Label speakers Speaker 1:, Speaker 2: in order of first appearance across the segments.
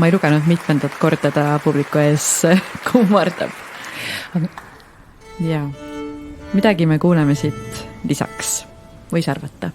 Speaker 1: ma ei lugenud mitmendat korda ta publiku ees kummardab. Jaa, midagi me kuuleme siit lisaks, võis arvata.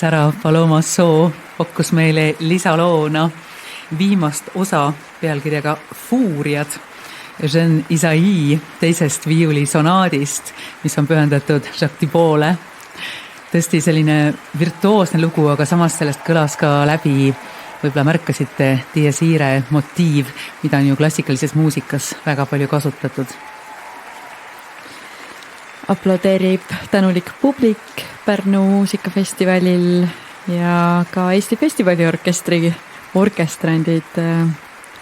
Speaker 1: Sara Palomassoo pakkus meile lisaloona viimast osa pealkirjaga Fuuriad Jean Isaïe teisest viiulisonaadist, mis on pühendatud Jacques Thibaule. Tõesti selline virtuoosne lugu, aga samas sellest kõlas ka läbi, võib-olla märkasite Dies Irae motiiv, mida on ju klassikalises muusikas väga palju kasutatud. Aplodeerib tänulik publik Pärnu muusikafestivalil ja ka Eesti Festivali orkestrandid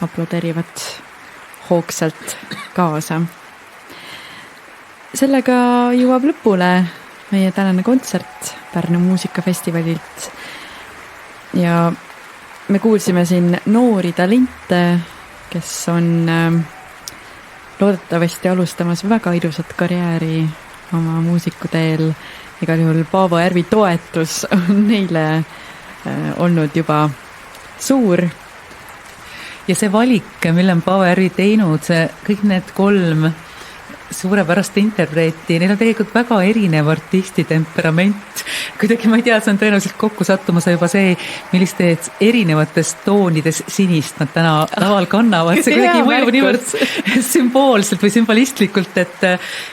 Speaker 1: aplodeerivad hoogsalt kaasa. Sellega jõuab lõpule meie tänane kontsert Pärnu muusikafestivalilt ja me kuulsime siin noori talente, kes on loodetavasti alustamas väga ilusat karjääri oma muusikuteel. Igal juhul Paavo Järvi toetus on neile
Speaker 2: olnud juba suur.
Speaker 1: Ja see valik, mille on Baueri teinud, kõik need 3 suurepärast interpreeti, neil on tegelikult väga erinev artisti temperament. Kuidagi ma ei tea, see on tõenäoliselt kokku sattumuse juba see, millistes erinevates toonides sinist nad täna laval kannavad. See kuidagi mõjub niivõrd sümboolselt või sümbolistlikult, et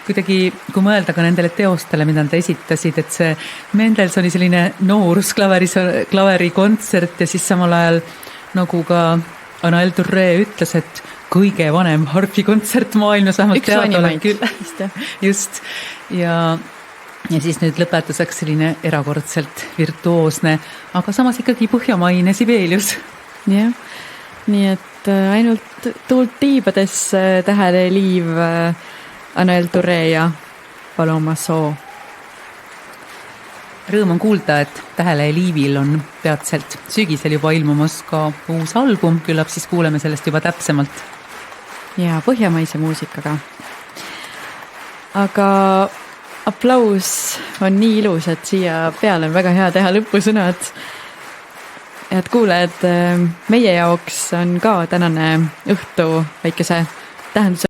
Speaker 1: kuidagi, kui mõelda ka nendele teostele, mida nad esitasid, et see Mendelssohni selline noorus klaverikontsert ja siis samal ajal nagu ka Anaël Touré ütles, et kõige vanem harpikontsert maailmas, vähemalt teada küll. Just. Ja siis nüüd lõpetuseks selline erakordselt virtuoosne, aga samas ikkagi põhjamaine Sibelius.
Speaker 2: Jah, nii et ainult tuult tiibades tähele liiv Anaël Touré ja Paloma Soo.
Speaker 1: Rõõm on kuulda, et Tähele liivil on peatselt sügisel juba ilmumas ka uus album, küllap siis kuuleme sellest juba täpsemalt.
Speaker 2: Ja põhjamaise muusikaga. Aga aplaus on nii ilus, et siia peale on väga hea teha lõpusõnad. Head kuulajad, meie jaoks on ka tänane õhtu väikese tähenduse